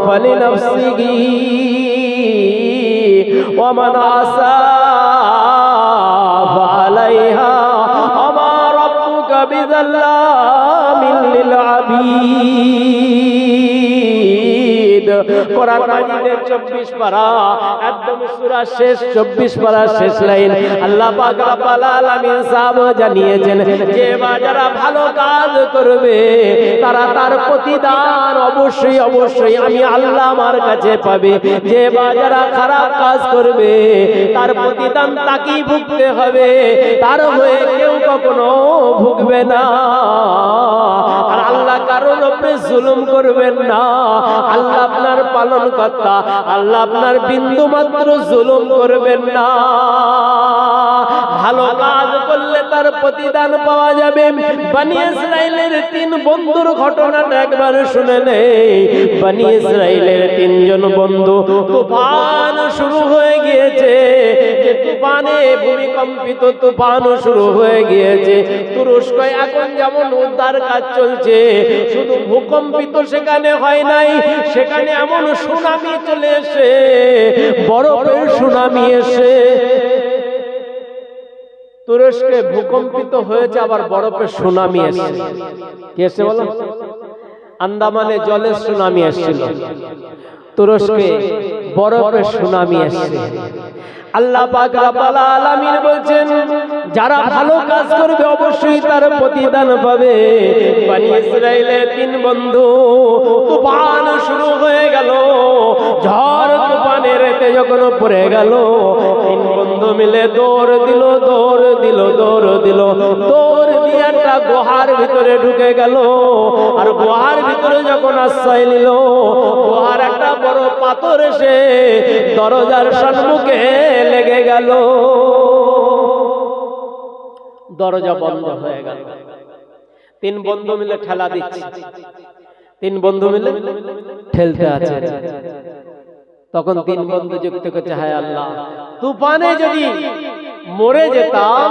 ফালিনাফসিহি ওয়া মান আসা ফালাইহা আমা রাব্বুকা বিযাল্লামিল লিল আবিদ। কোরআন মাজিদের 24 পারা একদম সূরা শেষ 24 পারা শেষ লাইন আল্লাহ পাক রব্বুল আলামিন সাহাব জানিয়েছেন যে যারা ভালো কাজ করবে তারা তার প্রতিদান অবশ্যই অবশ্যই আমি আল্লাহ আমার কাছে পাবে। যে যারা খারাপ কাজ করবে তার প্রতিদান তাকেই ভুগতে হবে, তার হয়ে কেউ কখনো ভুগবে না। আর আল্লাহ কারোর উপরে জুলুম করবেন না। আল্লাহ আপনার পালনকর্তা, আল্লাহ আপনার বিন্দু মাত্র জুলুম করবেন না। ভালো কাজ করলে তার প্রতিদান পাওয়া যাবে। বনি ইসরাইলের 3 বন্ধুর ঘটনাটা একবার শুনে নেই। বনি ইসরাইলের 3 জন বন্ধু, তুফান শুরু হয়ে গিয়েছে, যে তুফানে ভূমিকম্পিত তুফান শুরু হয়ে গিয়েছে। তুরস্ক এখন যেমন উদ্ধার কাজ চলছে, শুধু ভূকম্পিত সেখানে হয় নাই, সেখানে এমন সুনামি চলে এসে, বরফের সুনামি এসে তুরস্কে ভূকম্পিত হয়েছে, আবার বরফের সুনামি এসেছে। কি এসেছে বলো? আন্দামানে জলের সুনামি এসেছিল, তুরস্কে বরফের সুনামি এসেছে। আল্লাহ পাক রব্বুল আলামিন বলছেন যারা ভালো কাজ করবে অবশ্যই তার প্রতিদান পাবে। বনি ইসরাইলের 3 বন্ধু, তুফান শুরু হয়ে গেল, ঝড় তুফানের রাতে যখন পড়ে গেল, 3 বন্ধু মিলে দৌড় দিল দৌড় দিয়ে একটা গুহার ভিতরে ঢুকে গেল। আর গুহার ভিতরে যখন আশ্রয় নিল, গুহার একটা বড় পাথর এসে দরজার সম্মুখে লেগে গেল, দরজা বন্ধ হয়ে গেল। 3 বন্ধু মিলে ঠেলা দিচ্ছে, 3 বন্ধু মিলে ঠেলতে আছে। তখন 3 বন্ধু যুক্ত করছে, হায় আল্লাহ, তুফানে যদি মরে যেতাম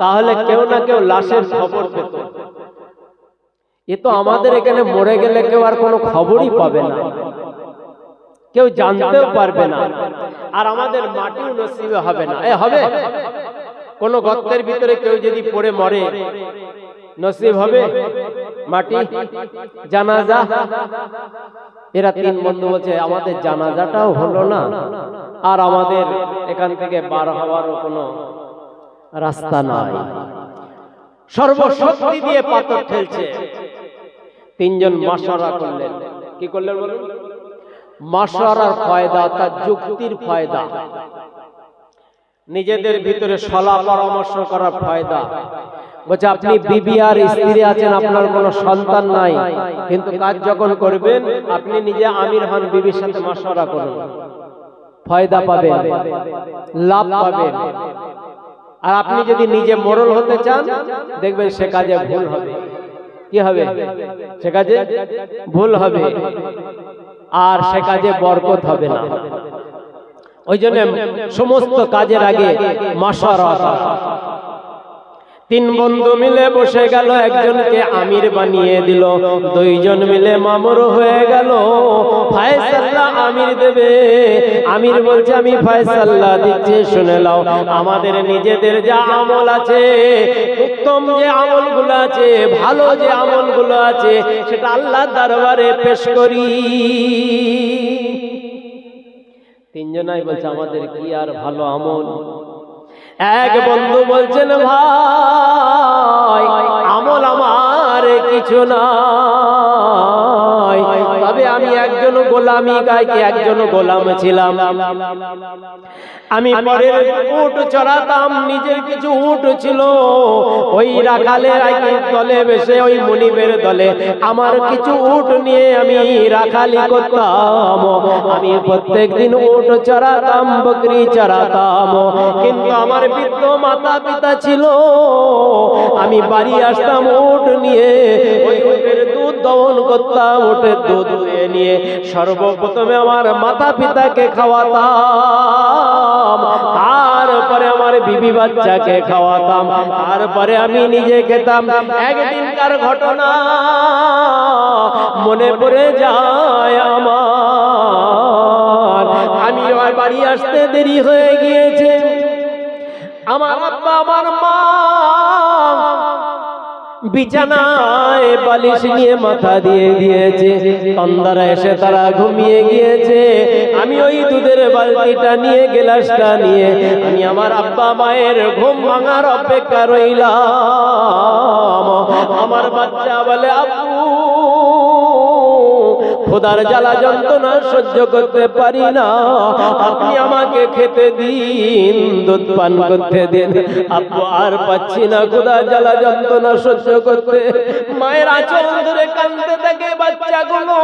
তাহলে কেউ না কেউ লাশের খবর পেত। এ তো আমাদের এখানে মরে গেলে কেউ আর কোনো খবরই পাবে না, কেউ জানতেও পারবে না, আর আমাদের মাটিও নসিবে হবে না। হবে কোন গর্তের ভিতরে কেউ যদি পড়ে মরে, নসিব হবে মাটি, জানাজা? এরা 3 বন্ধু বলছে আমাদের জানাজাটাও হলো না, আর আমাদের এখান থেকে বার হওয়ারও কোনো রাস্তা নাই। সর্বশক্তি দিয়ে পাথর ঠেলছে। 3 জন মাশওয়ারা করলেন। কি করলেন বলুন? মাশওয়ারার ফায়দা, তার যুক্তির ফায়দা, নিজেদের ভিতরে সলা পরামর্শ করার ফায়দা। বলছে আপনি বিবি আর স্ত্রী আছেন, আপনার কোনো সন্তান নাই, কিন্তু কাজ যখন করবেন আপনি নিজে আমির হন, বিবির সাথে মাশওয়ারা করুন, ফায়দা পাবেন, লাভ পাবেন। আর আপনি যদি নিজে মোড়ল হতে চান, দেখবেন সে কাজে ভুল হবে। কি হবে? সে কাজে ভুল হবে, আর সে কাজে বরকত হবে না। ওই জন্য সমস্ত কাজের আগে মাশওয়ারা করা। 3 বন্ধু মিলে বসে গেল, একজনকে আমির বানিয়ে দিল, 2 জন মিলে মামুর হয়ে গেল। ফয়সালা আমির দেবে। আমির বলছে আমি ফয়সালা দিচ্ছি, শুনে নাও, আমাদের নিজেদের যা আমল আছে, উত্তম যে আমলগুলো আছে, ভালো যে আমলগুলো আছে, সেটা আল্লাহর দরবারে পেশ করি। 3 জনাই বলছে আমাদের কি আর ভালো আমল? এক বন্ধু বলছেন ভাই, আমল আমার কিছু নাই, তবে আমি একজন গোলামি গাইকে একজন গোলাম ছিলাম। আমি পরের উট চড়াতাম, নিজের কিছু উট ছিল, ওই রাখালের দলে বসে, ওই মুনিবের দলে আমার কিছু উট নিয়ে আমি রাখালি করতাম। আমি প্রত্যেকদিন উট চড়াতাম, বকরি চড়াতাম, কিন্তু আমার বৃদ্ধ মাতা পিতা ছিল। আমি বাড়ি আসতাম উট নিয়ে, ওই উটের দুধ দহন করতাম, উটের দুধ নিয়ে সর্বপ্রথমে আমার মাতা পিতাকে খাওয়াতাম, তারপরে আমার বিবি বাচ্চাকে খাওয়াতাম, তারপরে আমি নিজে খেতাম। একদিনকার ঘটনা মনে পড়ে যায় দেরি হয়ে গিয়েছে। আমার আব্বা আমার মা বিছানায় বালিশ নিয়ে মাথা দিয়ে দিয়েছে, তন্দারা এসে তারা ঘুমিয়ে গিয়েছে। আমি ওই দুধের বালতিটা নিয়ে গ্লাসটা নিয়ে আমি আমার আব্বা মায়ের ঘুম ভাঙার অপেক্ষা রইলাম। আমার বাচ্চা বলে, আব্বু খোদার জ্বালা যন্ত্রণা সহ্য করতে পারি না, আপনি আমাকে খেতে দিন, দুধ পান করতে দিন। আব্বু আর পাচ্ছি না খোদার জ্বালা যন্ত্রণা সহ্য করতে। মায়ের আঁচল ধরে কাঁদতে থাকে বাচ্চাগুলো।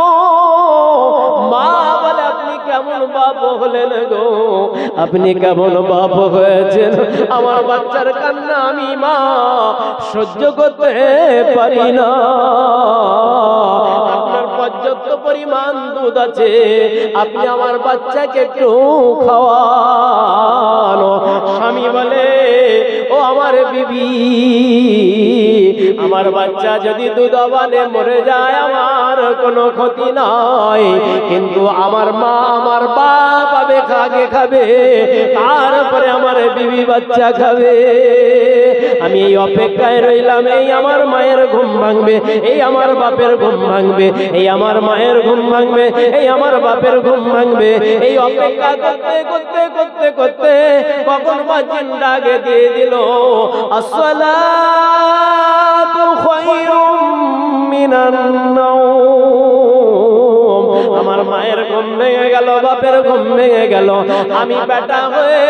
মা বলে, আপনি কেমন বাপ হলেন গো, আপনি কেমন বাপ হয়েছেন? আমার বাচ্চার কান্না আমি মা সহ্য করতে পারি না। আপনার পর্যাপ্ত পরিমাণ দুধ আছে, আপনি আমার বাচ্চাকে একটু খাওয়ানো। স্বামী বলে, ও আমার বিবি, আমার বাচ্চা যদি দুধ অবানে মরে যায় আমার কোনো ক্ষতি নাই, কিন্তু আমার মা আমার বাপ আগে খাবে, তারপরে আমার বিবি বাচ্চা খাবে। আমি এই অপেক্ষায় রইলাম, এই আমার মায়ের ঘুম ভাঙবে, এই আমার বাপের ঘুম ভাঙবে, এই আমার মায়ের ঘুম ভাঙবে, এই আমার বাপের ঘুম ভাঙবে। এই অপেক্ষা করতে করতে করতে করতে কখন বাজিন ডাকে দিয়ে দিল, আসসালাতু খায়রুম মিনান নাওম। আমার মায়ের ঘুম ভেঙে গেল, বাপের ঘুম ভেঙে গেল। আমি বেটা হয়ে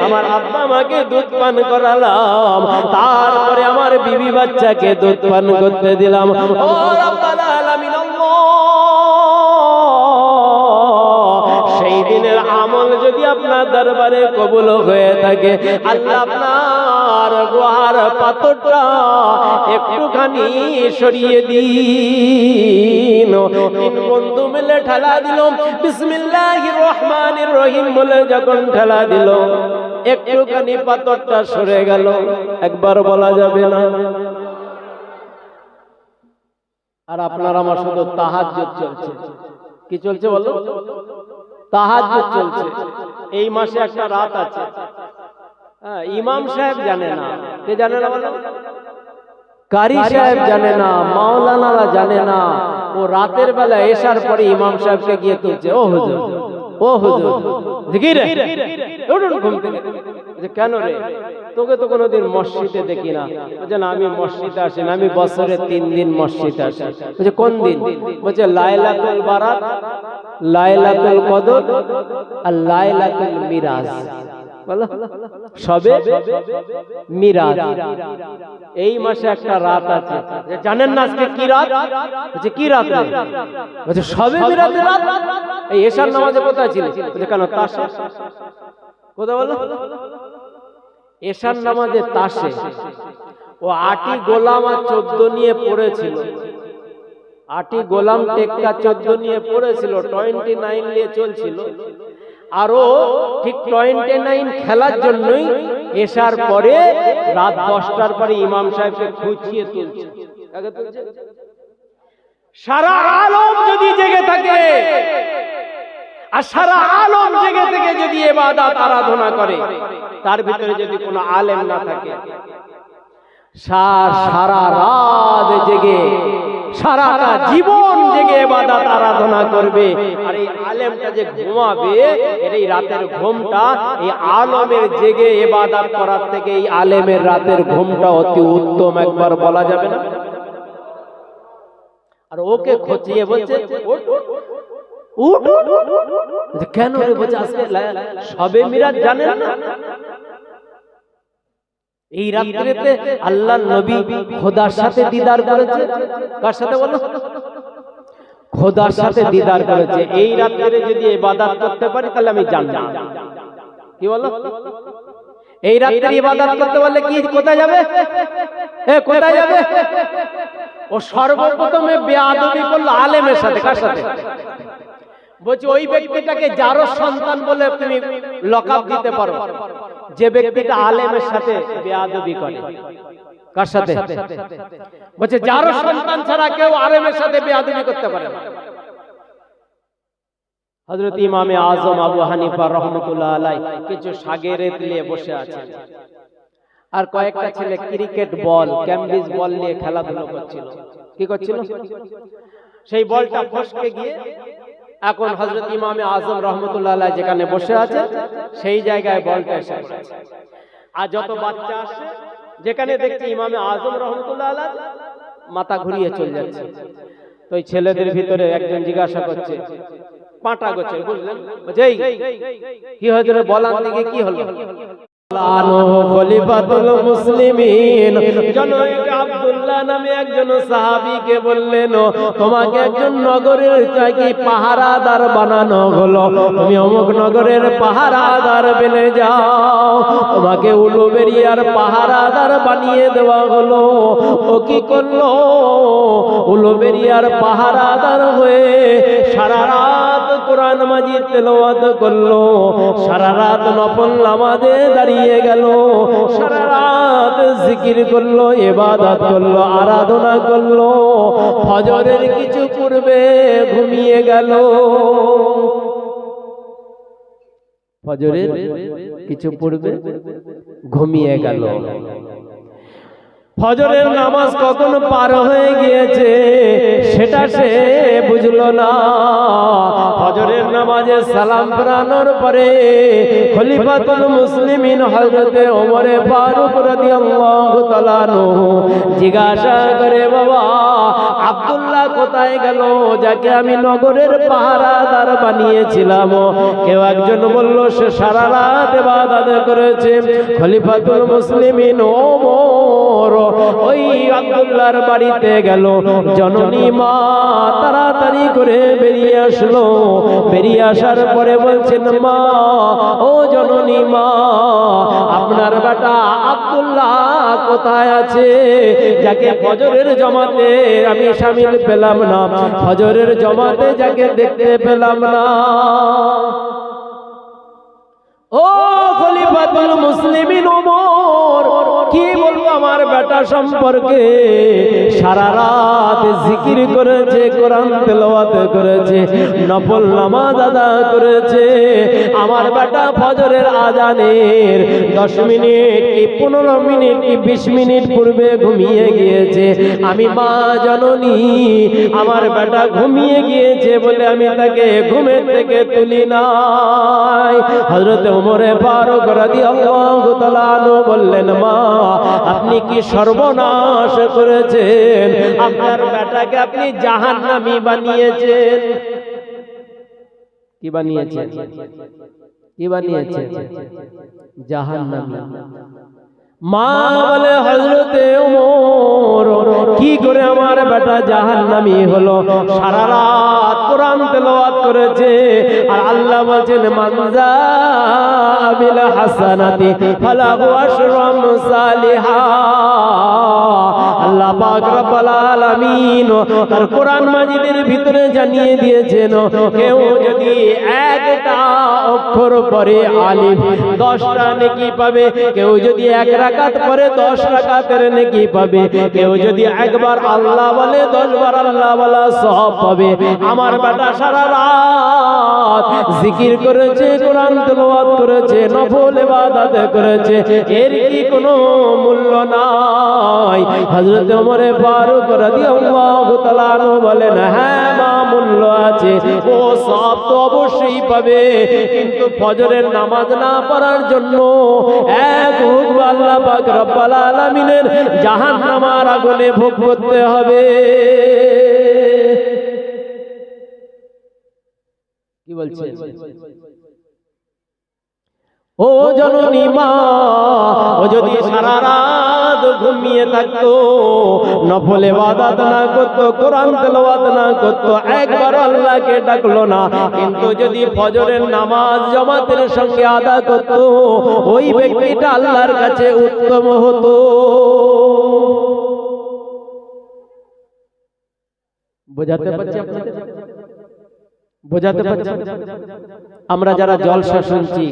আমার আব্বা মাকে দুধ পান করালাম, তারপরে আমার বিবি বাচ্চাকে দুধ পান করতে দিলাম। ও রাব্বুল আলামিন, সেই দিনের আমল যদি আপনার দরবারে কবুল হয়ে থাকে, আল্লাহ আপনার গোহার পাথরটা একটুখানি সরিয়ে দিন। তিন বন্ধু মিলে ঠেলা দিল, বিসমিল্লাহির রহমানির রহিম বলে যখন ঠেলা দিল, একটুখানি পাথরটা সরে গেল। একবার বলা যাবে না? আর আপনার আমার শুধু তাহাজ্জুদ চলছে। কি চলছে বলো? তাহাজ্জুদ চলছে। এই মাসে একটা রাত আছে, ইমাম সাহেব জানে না। কে জানে না বলো? কারি সাহেব জানে না, মাওলানারা জানে না। ও রাতের বেলা এশার পরে ইমাম সাহেবকে গিয়ে তুলছে, ও হুজুর, ও হুজুর, জিকির রে, উঠুন ঘুম থেকে। কেন রে, তোকে তো কোনোদিন মসজিদে দেখি না। বলছে না, আমি মসজিদে আসি না, আমি বছরে 3 দিন মসজিদে আসি। বলছে কোন দিন? বলছে লাইলাতুল বারাত, লাইলাতুল কদর আর লাইলাতুল মিরাজ। বলো, সবে মিরাজ। এই মাসে একটা রাত আছে, জানেন না আজকে কি রাত? বলছে কি রাত? বলছে সবে মিরাজের রাত। এই এশার নামাজে কোথায় ছিল? বলছে কেন, তাসে। কোথায় বলো? এশার নামাজে তাসে। ও 8টি গোলাম আর 14 নিয়ে পড়েছিল। 8টি গোলাম টেক্কা 14 নিয়ে পড়েছিল, 29 নিয়ে চলছিল। আরো ঠিক 29 খেলার জন্যই এশার পরে রাত 10টার পরে ইমাম সাহেবকে খুঁচিয়ে তুলছে। সারা আলম যদি জেগে থাকে আর সারা আলম জেগে থেকে যদি ইবাদত আরাধনা করে, তার ভিতরে যদি কোনো আলেম না থাকে, সারা রাত জেগে সারাটা জীবন জেগে ইবাদত আরাধনা করবে, আর এই আলেমটা যে ঘুমাবে, এই রাতের ঘুমটা এই আলমের জেগে ইবাদত করার থেকে এই আলেমের রাতের ঘুমটা অতি উত্তম। একবার বলা যাবে না? আর ওকে খচিয়ে বলছে উঠ। কেন রে? বলছে আজকে সবে মিরাজ, জানেন না? এই রাত্রিতে আল্লাহর নবী খোদার সাথে দিদার করেছে। কার সাথে বলো? খোদার সাথে দিদার করেছে। এই রাত্রিতে যদি ইবাদত করতে পারি তাহলে আমি জান্নাত। কি বলো? এই রাত্রে ইবাদত করতে পারলে কি কোথায় যাবে? কোথায় যাবে? ও সর্বপ্রথমে বেয়াদবি করলো আলেমের সাথে। কার সাথে? বলছে ওই ব্যক্তিটাকে যারো সন্তান বলে তুমি লকআপ দিতে পারো, যে ব্যক্তিটা আলেমের সাথে বেয়াদবি করে। কার সাথে? বলছে যারো সন্তান ছাড়া কেউ আলেমের সাথে বেয়াদবি করতে পারে না। হযরত ইমামে আজম আবু হানিফা রাহমাতুল্লাহ আলাইহি কিছু শাগিরদ নিয়ে বসে আছেন, আর কয়েকটা ছেলে ক্রিকেট বল, ক্যাম্বিস বল নিয়ে খেলাধুলা করছিল। কি করছিল? সেই বলটা ফসকে গিয়ে এখন হযরত ইমামে আজম রাহমাতুল্লাহ আলাইহি যেখানে বসে আছে সেই জায়গায় বলটা এসে পড়েছে। আর যত বাচ্চা আসে যেখানে দেখছে ইমামে আজম রাহমাতুল্লাহ আলাইহি, মাথা ঘুরিয়ে চলে যাচ্ছে। তো এই ছেলেদের ভিতরে একজন জিজ্ঞাসা করছে, পাটা গোছের, বুঝলেন? বলছে এই কি হয়েছে রে, বলার দিকে কি হলো? খলিফাতুল মুসলিমিন জনাব আব্দুল্লাহ নামে একজন সাহাবীকে বললেন, তোমাকে একজন নগরের চাকি পাহারাদার বানানো হলো, তুমি অমুক নগরের পাহারাদার বনে যাও। তোমাকে উলুবেরিয়ার পাহারাদার বানিয়ে দেওয়া হলো। ও কি করলো? উলুবেরিয়ার পাহারাদার হয়ে সারা রাত কোরআন মাজিদ তেলাওয়াত করলো, সারা রাত নফল নামাজে দাঁড়িয়ে গেল, সারা রাত জিকির করলো, ইবাদত করলো, আরাধনা করলো। ফজরের কিছু পূর্বে ঘুমিয়ে গেল। ফজরের কিছু পূর্বে ঘুমিয়ে গেল। ফজরের নামাজ কখন পার হয়ে গিয়েছে সেটা সে বুঝলো না। ফজরের নামাজে সালাম ফেরানোর পরে খলিফাতুল মুসলিমিন হযরতে ওমরে ফারুক রাদিয়াল্লাহু তাআলা আনহু জিজ্ঞাসা করে, বাবা আব্দুল্লাহ কোথায় গেল যাকে আমি নগরের পাহারাদার বানিয়েছিলাম? কেউ একজন বলল সে সারা রাত ইবাদত করেছে। খলিফাতুল মুসলিমিন ওমর ওই আব্দুল্লাহর বাড়িতে গেল। জননী মা তাড়াতাড়ি করে বেরিয়ে আসলো। বেরিয়ে আসার পরে বলছেন, মা ও জননী মা, আপনার বেটা আব্দুল্লাহ কোথায় আছে যাকে ফজরের জমাতে আমি শামিল পেলাম না, ফজরের জমাতে যাকে দেখতে পেলাম না? ও খলিফাতুল মুসলিমিন ওমর, কি বলবো আমার বেটা সম্পর্কে? সারা রাত জিকির করেছে, কোরআন তেলাওয়াত করেছে, নফল নামাজ আদায় করেছে। আমার বেটা ফজরের আজানের 10 মিনিট কি 15 মিনিট কি 20 মিনিট পূর্বে ঘুমিয়ে গিয়েছে। আমি মা জননী, আমার বেটা ঘুমিয়ে গিয়েছে বলে আমি তাকে ঘুমের থেকে তুলি নাই। হযরত ওমরে ফারুক রাদিয়াল্লাহু তাআলা আনহু বললেন, মা আপনি কি সর্বনাশ করেছেন? আপনার বেটাকে আপনি জাহান্নামী বানিয়েছেন। কি বানিয়েছেন? কি বানিয়েছেন? জাহান্নামী। মা বলে, হযরতে ওমর কি করে আমার বেটা জাহান্নামী হলো? সারা রাত কোরআন তেলাওয়াত করেছে, আর আল্লাহ বলেন মানজা বিল হাসানাতি ফালাহু আশরু সালিহা। আল্লাহ পাক রব্বুল আলামিন তার কোরআন মাজিদের ভিতরে জানিয়ে দিয়েছেন, কেউ যদি একটা অক্ষর পড়ে আলিফ 10টা নেকি পাবে, কেউ যদি 1 রাকাত পড়ে 10 রাকাতের নেকি পাবে, কেউ যদি একবার আল্লাহ বলে 10 বার আল্লাহ বলা সওয়াব পাবে। আমার বেটা সারা রাত জিকির করেছে, কোরআন তেলাওয়াত করেছে, নফল ইবাদত করেছে, এর কি কোনো মূল্য নাই? হযরত ওমর ফারুক রাদিয়াল্লাহু তাআলা আনহু বলেন, হ্যাঁ মা, মূল্য আছে, ও সওয়াব তো অবশ্যই পাবে, কিন্তু ফজরের নামাজ না পড়ার জন্য এক হুকুম আল্লাহ পাক রব্বুল আলামিনের জাহান্নামের আগুনে ভোগ করতে হবে। কি বলছেন? ও জননী মা, ও যদি সারা রাত ঘুমিয়ে থাকতো, নফল ইবাদত না করতো, কোরআন তেলাওয়াত না করতো, একবার আল্লাহকে ডাকলো না, কিন্তু যদি ফজরের নামাজ জামাতের সঙ্গে আদায় করতো, ওই ব্যক্তিটা আল্লাহর কাছে উত্তম হতো। বোঝাতে পারছি আপনাদের? বোঝাতে পারছি? আমরা যারা জলসা শুনছি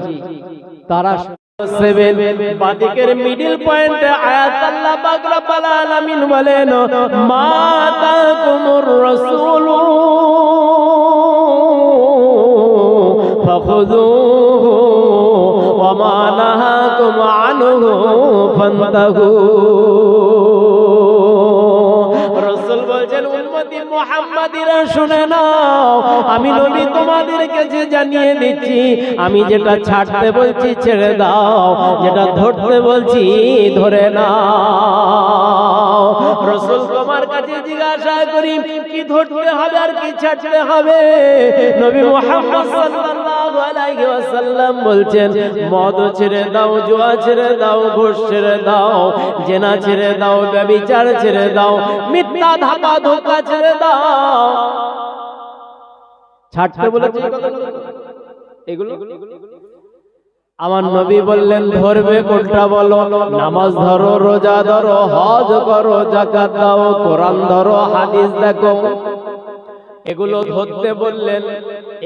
তারা 7 বাদিকের মিডল পয়েন্টে আয়াত আল্লাহ পাক রব্বুল আলামিন বলেন, মা তাকুমুর রাসূল ফাখুযূহু ওয়া মা নাহাকুম আনহু ফান্তাহু। রাসূল বলছেন, উম্মতি মুহাম্মাদিরা শুনে নাও, আমি নবী তোমাদের কাছে জানিয়ে দিচ্ছি, আমি যেটা ছাড়তে বলছি ছেড়ে দাও, যেটা ধরতে বলছি ধরে নাও। রাসূল তোমার কাছে জিজ্ঞাসা করি, কি ধরতে হবে আর কি ছাড়তে হবে? নবী মুহাম্মদ সাল্লাল্লাহু আলাইহি ওয়াসাল্লাম বলছেন, মদ ছেড়ে দাও, জুয়া ছেড়ে দাও, ঘুষ ছেড়ে দাও, জেনা ছেড়ে দাও, ব্যভিচার ছেড়ে দাও, মিথ্যা ধাপা ধোঁকা ছেড়ে দাও। ছাড়তে বলেছে এগুলো। আমার নবী বললেন, ধরবে কোনটা বলো? নামাজ ধরো, রোজা ধরো, হজ করো, যাকাত দাও, কোরআন ধরো, হাদিস দেখো। এগুলো ধরতে বললেন,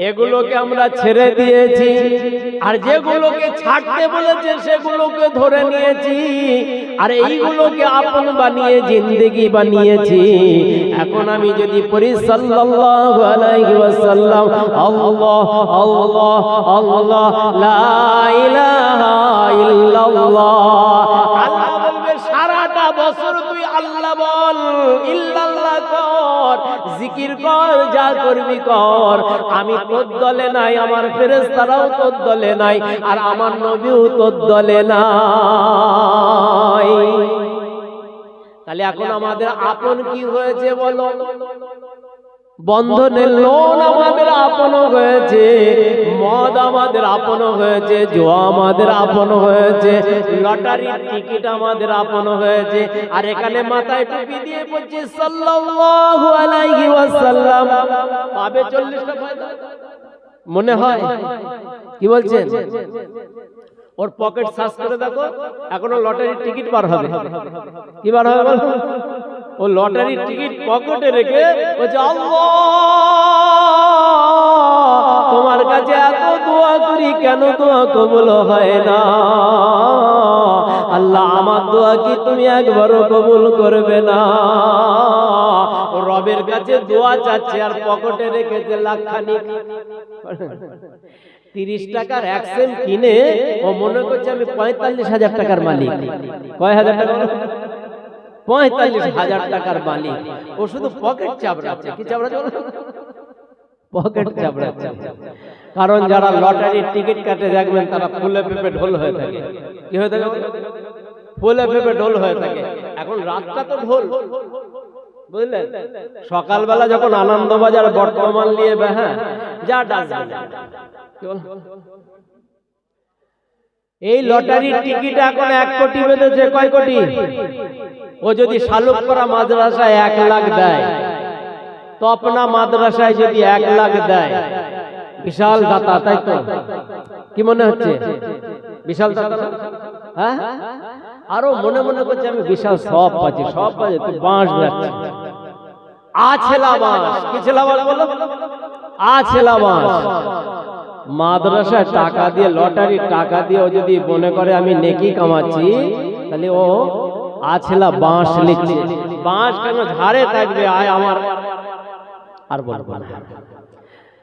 এগুলোকে আমরা ছেড়ে দিয়েছি, আর যেগুলোকে ছাড়তে বলেছে সেগুলোকে ধরে নিয়েছি, আর এইগুলোকে আপন বানিয়ে জিন্দেগি বানিয়েছি। এখন আমি যদি পড়ি সাল্লাল্লাহু আলাইহি ওয়াসাল্লাম, আল্লাহ আল্লাহ আল্লাহ লা ইলাহা ইল্লাল্লাহ, আল্লাহ বলবে সারাটা বছর তুই আল্লাহ বল, ইল্লাল্লাহ কর, জিকির কর, যা করবি কর। আমি তোর দলে নাই, আমার ফেরেশতারাও তোর দলে নাই, আর আমার নবীও তোর দলে নাই। তাহলে এখন আমাদের আপন কি হয়েছে বলো? বন্ধনের লোন আমাদের আপন হয়েছে, মদ আমাদের আপন হয়েছে, জুয়া আমাদের আপন হয়েছে, লটারির টিকিট আমাদের আপন হয়েছে, আর এখানে মাথায় টুপি দিয়ে বলছে সাল্লাল্লাহু আলাইহি ওয়াসাল্লাম, পাবে 40টা ফায়দা মনে হয়। কি বলছেন? ওর পকেট সার্চ করে দেখো, এখনো লটারির টিকিট বার হবে। কি বার হবে বলো? ও লটারির টিকিট পকেটে রেখে বলছে, আল্লাহ তোমার কাছে এত দোয়া করি, কেন দোয়া কবুল হয় না? আল্লাহ আমার দোয়া কি তুমি একবারও কবুল করবে না? রবের কাছে দোয়া চাচ্ছে আর পকেটে রেখেছে লাখখানিক। 30 টাকার এক সেম কিনে ও মনে করছে আমি 45,000 টাকার মালিক। কয় হাজার টাকা? 45,000 টাকার মালিক। ও শুধু পকেট চাপড়াচ্ছে। কি চাপড়াচ্ছে? পকেট চাপড়াচ্ছে। কারণ যারা লটারির টিকিট কাটে দেখবেন তারা ফুলে পেপে ঢোল হয়ে থাকে। কি হয়ে থাকে? ফুলে পেপে ঢোল হয়ে থাকে। এখন রাতটা তো ঢোল, বুঝলেন? সকালবেলা যখন আনন্দবাজার বর্তমান নিয়ে হ্যাঁ যা ডাকবে, এই লটারির টিকিট এখন 1 কোটি বেঁধেছে। কয় কোটি? ও যদি শালুক করা মাদ্রাসায় 1 লাখ দেয়, তপনা মাদ্রাসায় যদি 1 লাখ দেয়, বিশাল দাতা, তাই তো? কি মনে হচ্ছে? বিশাল দাতা। হ্যাঁ, আরো মনে মনে করছে আমি বিশাল সব পাচ্ছি। সব পাচ্ছি তুই বাঁশ যাচ্ছে। আছেলা বাঁশ। কি ছেলা বাঁশ বলো? আছেলা বাঁশ। মাদ্রাসায় টাকা দিয়ে, লটারির টাকা দিয়ে ও যদি মনে করে আমি নেকি কামাচ্ছি, তাহলে ও আছেলা বাঁশ লিখছে। বাঁশ কেন ঝাড়ে থাকবে? আয় আমার আর বলবো না।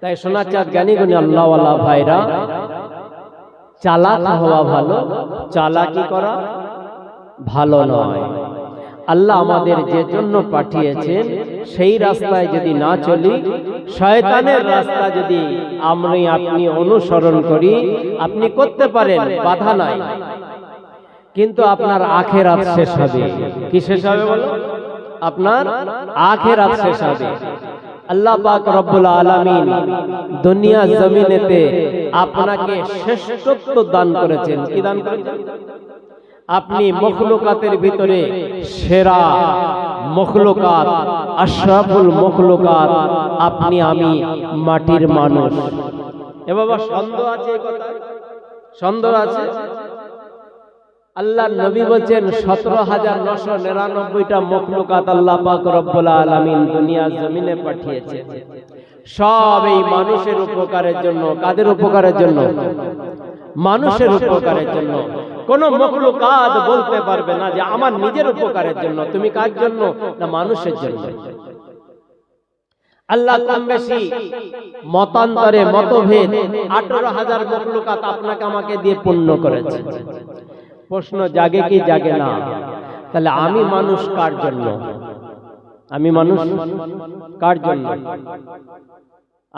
তাই সোনার চাঁদ জ্ঞানী গুণী আল্লাহওয়ালা ভাইরা, চালাক হওয়া ভালো, চালাকি করা ভালো নয়। আল্লাহ আমাদের যে জন্য পাঠিয়েছেন সেই রাস্তায় যদি না চলি, শয়তানের রাস্তা যদি আপনি অনুসরণ করি, আপনি করতে পারেন, বাধা নাই, কিন্তু আপনার আখিরাত শেষ হবে। কি শেষ হবে বলো? আপনার আখিরাত শেষ হবে। আল্লাহ পাক রব্বুল আলামিন দুনিয়া জমিনেতে আপনাকে শ্রেষ্ঠত্ব দান করেছেন। কি দান করেছেন? আপনি মখলুকাতের ভিতরে সেরা মখলুকাত, আশরাফুল মখলুকাত। আপনি আমি মাটির মানুষ। এ বাবা সন্দেহ আছে? এই কথা সন্দেহ আছে? আল্লাহর নবী বলেন 17,999টা মখলুকাত আল্লাহ পাক রব্বুল আলামিন দুনিয়া জমিনে পাঠিয়েছেন, সব এই মানুষের উপকারের জন্য। কাদের উপকারের জন্য? মানুষের উপকারের জন্য। কোন মখলুকাত বলতে পারবে না যে আমার নিজের উপকারের জন্য। তুমি কার জন্য? না, মানুষের জন্য। আল্লাহ কম বেশি মতান্তরে মতভেদ 18,000 মখলুকাত আপনাকে আমাকে দিয়ে পূর্ণ করেছে। প্রশ্ন জাগে কি জাগে না? তাহলে আমি মানুষ কার জন্য? আমি মানুষ কার জন্য?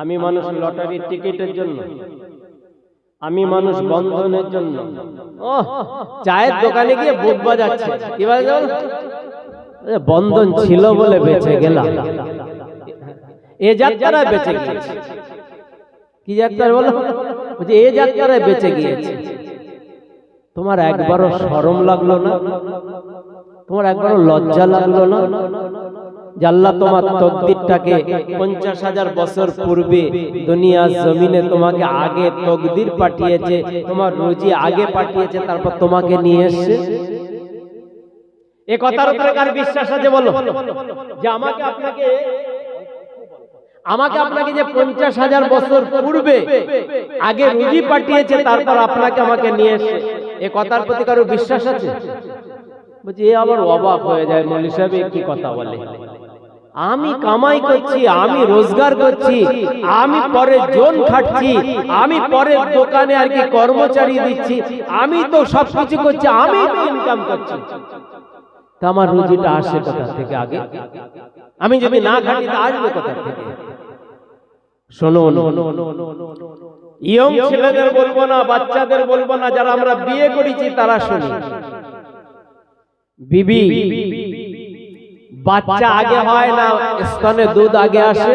আমি মানুষ লটারির টিকিটের জন্য? আমি মানুষ বন্ধনের জন্য? ও চায়ের দোকানে গিয়ে বুক বাজাচ্ছে, কি বাজে? বন্ধন ছিল বলে বেঁচে গেলাম। এ যাত্রায় বেঁচে গিয়েছে। কি যাত্রা বলো? এ যাত্রায় বেঁচে গিয়েছে। তোমার একবারও শরম লাগলো না? তোমার একবারও লজ্জা লাগলো না যে আল্লাহ তোমার তকদিরটাকে 50,000 বছর পূর্বে দুনিয়ার জমিনে তোমাকে আগে তকদির পাঠিয়েছে, তোমার রুজি আগে পাঠিয়েছে, তারপর তোমাকে নিয়ে এসেছে? এ কথার উপরে কার বিশ্বাস আছে বলো? যে আমাকে আপনাকে যে 50,000 বছর পূর্বে আগে রুজি পাঠিয়েছে, তারপর আপনাকে আমাকে নিয়ে এসে, এ কথার প্রতি কারো বিশ্বাস আছে? বলছি এ আবার অবাক হয়ে যায়, মৌলভী সাহেব কি কথা বলে? আমি কামাই করছি, আমি রোজগার করছি, আমি পরে জন খাটছি, আমি পরে দোকানে আর কি কর্মচারী দিচ্ছি, আমি তো সবকিছু করছি, আমি তো ইনকাম করছি, তা আমার রুজিটা আসে কোথা থেকে? আগে আমি যদি না খাটি তা আসবে কোথা থেকে? শুনুন, ইয়ং ছেলেদের বলবো না, বাচ্চাদের বলবো না, যারা আমরা বিয়ে করেছি তারা শুনি। বিবি বাচ্চা আগে হয় না, স্তনে দুধ আগে আসে?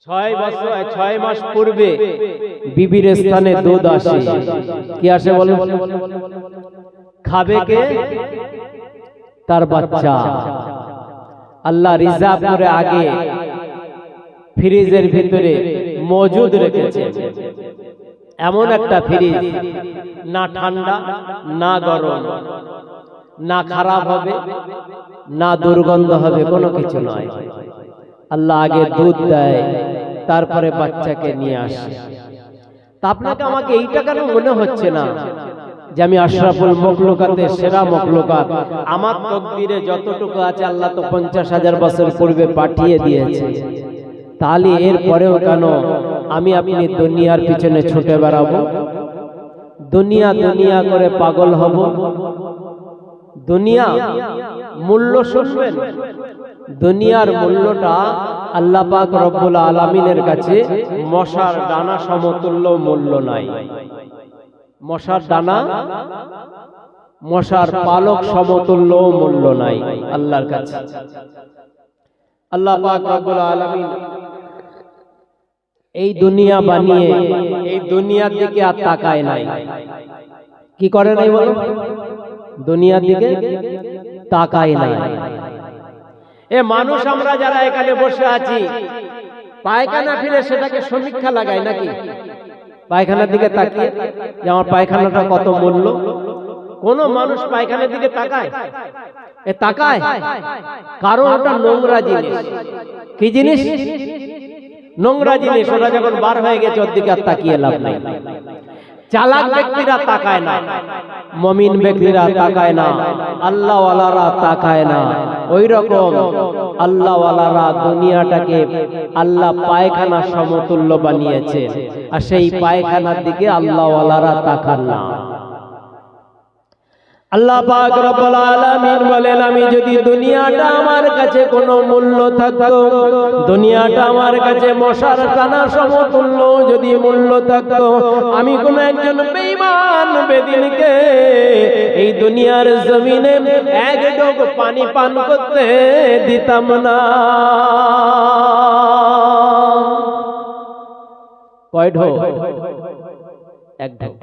6 মাস পূর্বে বিবির স্তনে দুধ আসে। কি আসে বলো? খাবে কে? তার বাচ্চা। আল্লাহ রিজার্ভ করে আগে ফ্রিজের ভিতরে মজুদ রেখেছে। এমন একটা ফ্রিজ, না ঠান্ডা না গরম, না খারাপ হবে না দুর্গন্ধ হবে, কোনো কিছু নয়। আল্লাহ আগে দুধ দেয়, তারপরে বাচ্চাকে নিয়ে আসে। তা আপনাকে আমাকে এইটা কেন মনে হচ্ছে না যে আমি আশরাফুল মখলুকাতের সেরা মখলুকাত? আমার তকদিরে যতটুকু আছে আল্লাহ তো 50,000 বছর পূর্বে পাঠিয়ে দিয়েছে। তাহলে এর পরেও কেন আমি আপনি দুনিয়ার পিছনে ছুটে বেড়াবো, দুনিয়া দুনিয়া করে পাগল হব? দুনিয়া মূল্য শুনবেন, দুনিয়ার মূল্যটা আল্লাহ পাক রব্বুল আলামিনের কাছে মশার দানা সমতুল্য মূল্য নাই। মশার দানা, মশার পালক সমতুল্য মূল্য নাই আল্লাহর কাছে। আল্লাহ পাক রব্বুল আলামিন এই দুনিয়া বানিয়ে এই দুনিয়ার দিকে আর তাকায় নাই। কি করে নাই বলো? দুনিয়ার দিকে তাকায় নাই। এ মানুষ আমরা যারা এখানে বসে আছি, পায়খানা ফিরে সেটাকে সমীক্ষা লাগাই নাকি? পায়খানার দিকে তাকিয়ে যে আমার পায়খানাটা কত মূল্য? কোন মানুষ পায়খানার দিকে তাকায়? এ তাকায় কারণ ওটা নোংরা জিনিস। কি জিনিস? নোংরা জিনিস। ওরা যখন বার হয়ে গেছে ওর দিকে আর তাকিয়ে লাভ নাই। চালাক ব্যক্তিরা তাকায় না, মুমিন ব্যক্তিরা তাকায় না, আল্লাহওয়ালারা তাকায় না। ওই রকম আল্লাহওয়ালারা দুনিয়াটাকে আল্লাহ পায়খানা সমতুল্য বানিয়েছে, আর সেই পায়খানার দিকে আল্লাহওয়ালারা তাকান না। আল্লাহ পাক রব্বুল আলামিন বলেন, আমি যদি দুনিয়াটা আমার কাছে কোনো মূল্য থাকতো, দুনিয়াটা আমার কাছে মশার টানা সমতুল্য যদি মূল্য থাকতো, আমি কোন একজন বেঈমান বেদিনকে এই দুনিয়ার জমিনে এক ঢোক পানি পান করতে দিতাম না। কয় ঢোক? এক ঢোক।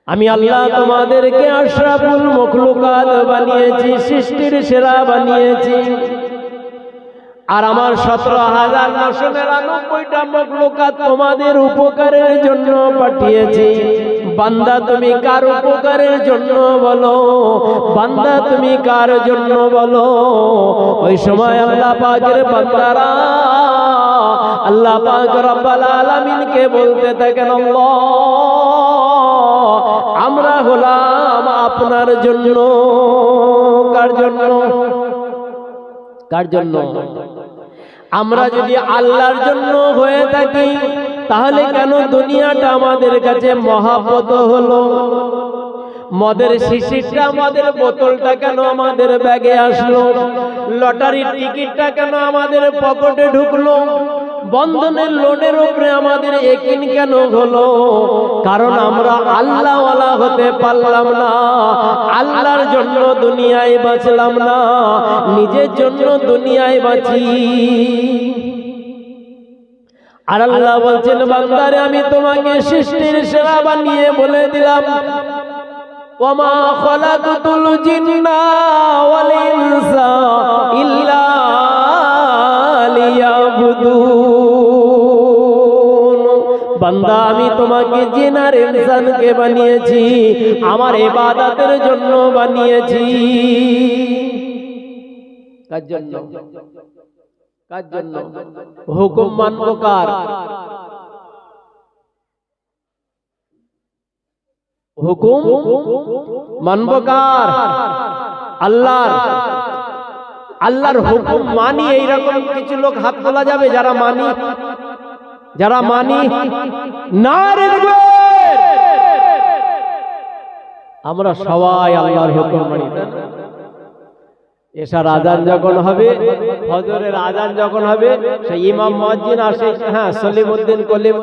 আমি আল্লাহ তোমাদেরকে আশরাফুল মখলুকাত বানিয়েছি, সৃষ্টির সেরা বানিয়েছি, আর আমার 17,999টা মখলুকাত তোমাদের উপকারের জন্য পাঠিয়েছি। বান্দা তুমি কার উপকারের জন্য বলো? বান্দা তুমি কার জন্য বলো? ওই সময় আল্লাহ পাকের বান্দারা আল্লাহ পাক রব্বুল আলামিনকে বলতে থাকেন, আল্লাহ আমরা হলাম আপনার জন্য। কার জন্য? কার জন্য? আমরা যদি আল্লাহর জন্য হয়ে থাকি তাহলে কেন দুনিয়াটা আমাদের কাছে মহাব্বত হলো? মদের শিশিরটা, মদের বোতলটা কেন আমাদের ব্যাগে আসলো? লটারির টিকিটটা কেন আমাদের পকেটে ঢুকলো? বন্ধনের লোনের উপরে আমাদের একিন কেন হলো? কারণ আমরা আল্লাহওয়ালা হতে পারলাম না, আল্লাহর জন্য দুনিয়ায় বাঁচলাম না, নিজের জন্য দুনিয়ায় বাঁচি। আর আল্লাহ বলছেন, বান্দারে আমি তোমাকে সৃষ্টির সেরা বানিয়ে বলে দিলাম, ওয়ামা খালাকতুল জিন্না ওয়াল ইনসা ইল্লা লিয়াবুদুন। বান্দা আমি তোমাকে জিন আর ইনসানকে বানিয়েছি আমার ইবাদতের জন্য বানিয়েছি। কার জন্য? কার জন্য? হুকুম মানবো কার? হুকুম মানব কার? আল্লাহর। আল্লাহর হুকুম মানি এইরকম কিছু লোক হাত তোলা যাবে যারা মানি? যারা মানি নারে তাকবীর। আমরা সবাই আল্লাহর হুকুম মানি। এশার আজান যখন হবে, ফজরের আজান যখন হবে, সেই ইমাম মুয়াজ্জিন আর সেই সলিমউদ্দিন কলিম